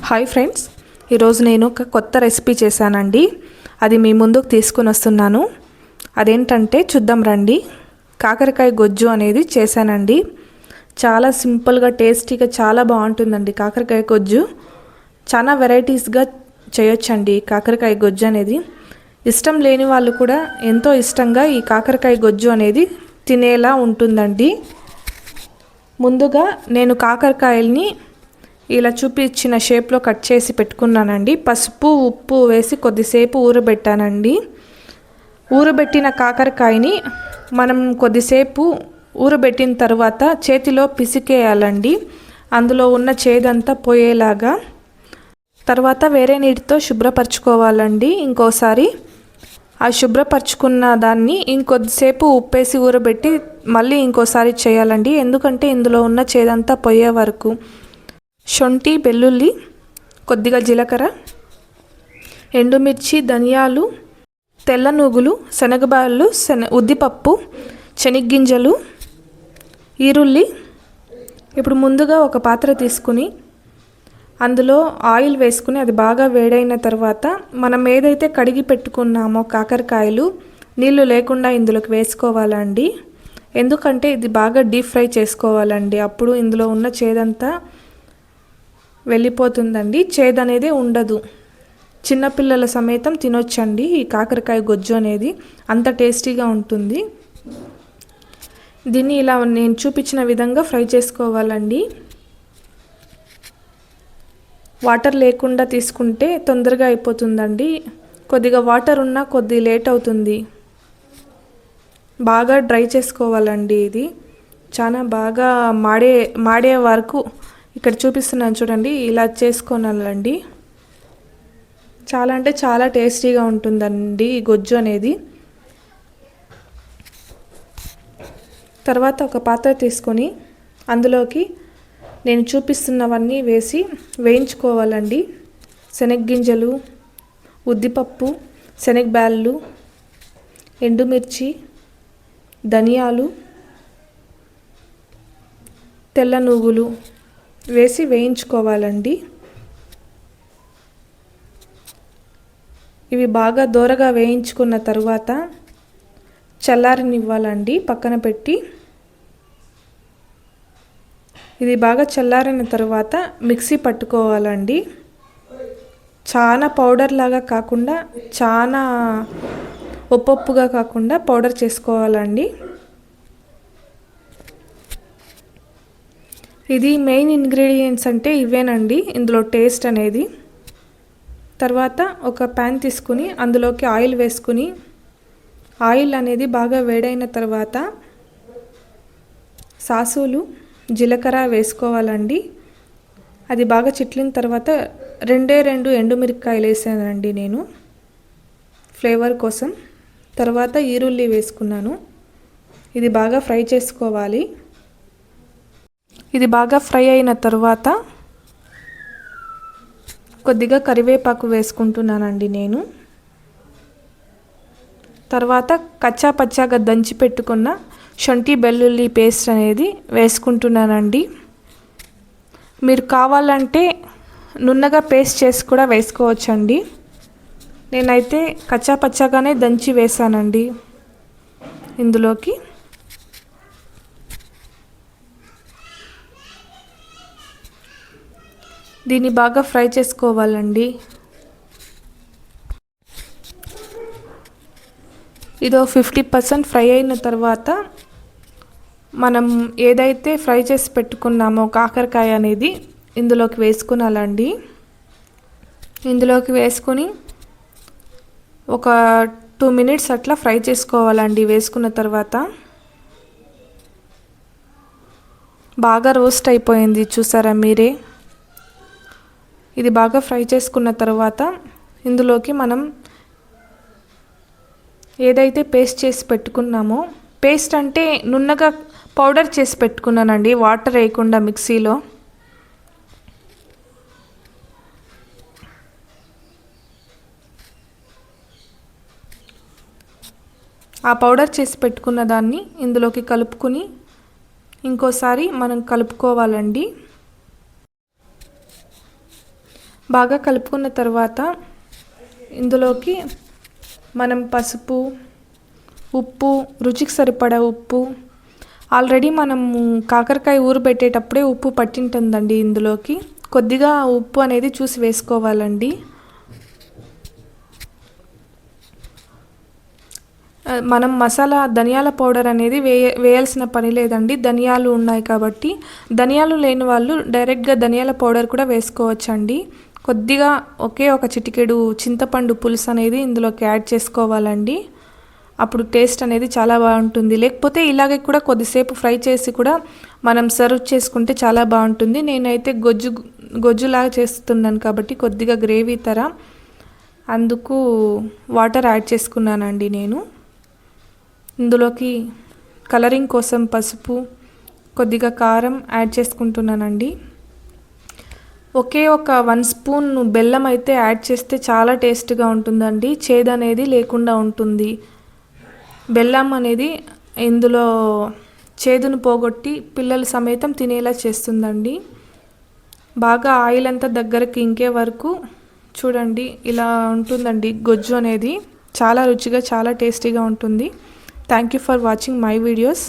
Hi friends, ఈరోజు నేను ఒక కొత్త రెసిపీ చేశానండి. అది మీ ముందుకు తీసుకుని వస్తున్నాను. అదేంటంటే చూద్దాం రండి. కాకరకాయ గొజ్జు అనేది చేశానండి. చాలా సింపుల్గా టేస్టీగా చాలా బాగుంటుందండి కాకరకాయ గొజ్జు. చాలా వెరైటీస్గా చేయొచ్చండి కాకరకాయ గొజ్జు అనేది. ఇష్టం లేని వాళ్ళు కూడా ఎంతో ఇష్టంగా ఈ కాకరకాయ గొజ్జు అనేది తినేలా ఉంటుందండి. ముందుగా నేను కాకరకాయల్ని ఇలా చూపించిన షేప్లో కట్ చేసి పెట్టుకున్నానండి. పసుపు ఉప్పు వేసి కొద్దిసేపు ఊరబెట్టానండి. ఊరబెట్టిన కాకరకాయని మనం కొద్దిసేపు ఊరబెట్టిన తర్వాత చేతిలో పిసికేయాలండి. అందులో ఉన్న చేదంతా పోయేలాగా. తర్వాత వేరే నీటితో శుభ్రపరచుకోవాలండి. ఇంకోసారి ఆ శుభ్రపరచుకున్న దాన్ని ఇంకొద్దిసేపు ఉప్పేసి ఊరబెట్టి మళ్ళీ ఇంకోసారి చేయాలండి. ఎందుకంటే ఇందులో ఉన్న చేదంతా పోయే వరకు. శొంఠి, వెల్లుల్లి, కొద్దిగా జీలకర్ర, ఎండుమిర్చి, ధనియాలు, తెల్ల నువ్వులు, శనగబాళ్ళు, ఉద్దిపప్పు, శనగ్గింజలు, ఈరుల్లి. ఇప్పుడు ముందుగా ఒక పాత్ర తీసుకుని అందులో ఆయిల్ వేసుకుని అది బాగా వేడైన తర్వాత మనం ఏదైతే కడిగి పెట్టుకున్నామో కాకరకాయలు నీళ్లు లేకుండా ఇందులోకి వేసుకోవాలండి. ఎందుకంటే ఇది బాగా డీప్ ఫ్రై చేసుకోవాలండి. అప్పుడు ఇందులో ఉన్న చేదంతా వెళ్ళిపోతుందండి. చేదు అనేది ఉండదు. చిన్నపిల్లల సమేతం తినొచ్చండి ఈ కాకరకాయ గొజ్జు అనేది. అంత టేస్టీగా ఉంటుంది. దీన్ని ఇలా నేను చూపించిన విధంగా ఫ్రై చేసుకోవాలండి. వాటర్ లేకుండా తీసుకుంటే తొందరగా అయిపోతుందండి. కొద్దిగా వాటర్ ఉన్నా కొద్ది లేట్ అవుతుంది. బాగా డ్రై చేసుకోవాలండి. ఇది చాలా బాగా మాడే వరకు ఇక్కడ చూపిస్తున్నాను చూడండి. ఇలా చేసుకోనాలండి. చాలా అంటే చాలా టేస్టీగా ఉంటుందండి ఈ గొజ్జు అనేది. తర్వాత ఒక పాత్ర తీసుకొని అందులోకి నేను చూపిస్తున్నవన్నీ వేసి వేయించుకోవాలండి. శనగ్గింజలు, ఉద్దిపప్పు, శనగబాళ్ళు, ఎండుమిర్చి, ధనియాలు, తెల్ల నువ్వులు వేసి వేయించుకోవాలండి. ఇవి బాగా దోరగా వేయించుకున్న తర్వాత చల్లారనివ్వాలండి పక్కన పెట్టి. ఇది బాగా చల్లారిన తర్వాత మిక్సీ పట్టుకోవాలండి. చాలా పౌడర్ లాగా కాకుండా చాలా ఒప్పొప్పుగా కాకుండా పౌడర్ చేసుకోవాలండి. ఇది మెయిన్ ఇంగ్రీడియంట్స్ అంటే ఇవేనండి ఇందులో టేస్ట్ అనేది. తర్వాత ఒక ప్యాన్ తీసుకుని అందులోకి ఆయిల్ వేసుకుని ఆయిల్ అనేది బాగా వేడైన తర్వాత సాసులు, జీలకర్ర వేసుకోవాలండి. అది బాగా చిట్లిన తర్వాత రెండు ఎండుమిరపకాయలు వేసానండి నేను ఫ్లేవర్ కోసం. తర్వాత ఈరుల్లి వేసుకున్నాను. ఇది బాగా ఫ్రై చేసుకోవాలి. ఇది బాగా ఫ్రై అయిన తర్వాత కొద్దిగా కరివేపాకు వేసుకుంటున్నానండి నేను. తర్వాత కచ్చా పచ్చాగా దంచి పెట్టుకున్న శొంఠి వెల్లుల్లి పేస్ట్ అనేది వేసుకుంటున్నానండి. మీరు కావాలంటే నున్నగా పేస్ట్ చేసి కూడా వేసుకోవచ్చండి. నేనైతే కచ్చా పచ్చాగానే దంచి వేసానండి ఇందులోకి. దీన్ని బాగా ఫ్రై చేసుకోవాలండి. ఇదో 50% ఫ్రై అయిన తర్వాత మనం ఏదైతే ఫ్రై చేసి పెట్టుకున్నామో కాకరకాయ అనేది ఇందులోకి వేసుకునాలండి. ఇందులోకి వేసుకొని ఒక 2 minutes అట్లా ఫ్రై చేసుకోవాలండి. వేసుకున్న తర్వాత బాగా రోస్ట్ అయిపోయింది చూసారా మీరే. ఇది బాగా ఫ్రై చేసుకున్న తర్వాత ఇందులోకి మనం ఏదైతే పేస్ట్ చేసి పెట్టుకున్నామో, పేస్ట్ అంటే నున్నగా పౌడర్ చేసి పెట్టుకున్నానండి వాటర్ వేయకుండా మిక్సీలో. ఆ పౌడర్ చేసి పెట్టుకున్న దాన్ని ఇందులోకి కలుపుకొని ఇంకోసారి మనం కలుపుకోవాలండి. బాగా కలుపుకున్న తర్వాత ఇందులోకి మనం పసుపు, ఉప్పు, రుచికి సరిపడా ఉప్పు, ఆల్రెడీ మనము కాకరకాయ ఊరబెట్టేటప్పుడే ఉప్పు పట్టింటుందండి. ఇందులోకి కొద్దిగా ఉప్పు అనేది చూసి వేసుకోవాలండి. మనం మసాలా ధనియాల పౌడర్ అనేది వేయాల్సిన పని లేదండి. ధనియాలు ఉన్నాయి కాబట్టి, ధనియాలు లేని వాళ్ళు డైరెక్ట్గా ధనియాల పౌడర్ కూడా వేసుకోవచ్చండి. కొద్దిగా ఒకే ఒక చిటికెడు చింతపండు పులుసు అనేది ఇందులోకి యాడ్ చేసుకోవాలండి. అప్పుడు టేస్ట్ అనేది చాలా బాగుంటుంది. లేకపోతే ఇలాగే కూడా కొద్దిసేపు ఫ్రై చేసి కూడా మనం సర్వ్ చేసుకుంటే చాలా బాగుంటుంది. నేనైతే గొజ్జులాగా చేస్తున్నాను కాబట్టి కొద్దిగా గ్రేవీ తర అందుకు వాటర్ యాడ్ చేసుకున్నానండి. నేను ఇందులోకి కలరింగ్ కోసం పసుపు, కొద్దిగా కారం యాడ్ చేసుకుంటున్నానండి. ఒకే ఒక 1 స్పూన్ బెల్లం అయితే యాడ్ చేస్తే చాలా టేస్ట్గా ఉంటుందండి. చేదు అనేది లేకుండా ఉంటుంది. బెల్లం అనేది ఇందులో చేదును పోగొట్టి పిల్లల సమేతం తినేలా చేస్తుందండి. బాగా ఆయిల్ అంతా దగ్గరకు ఇంకే వరకు చూడండి, ఇలా ఉంటుందండి గొజ్జు అనేది. చాలా రుచిగా, చాలా టేస్టీగా ఉంటుంది. Thank you for watching my videos.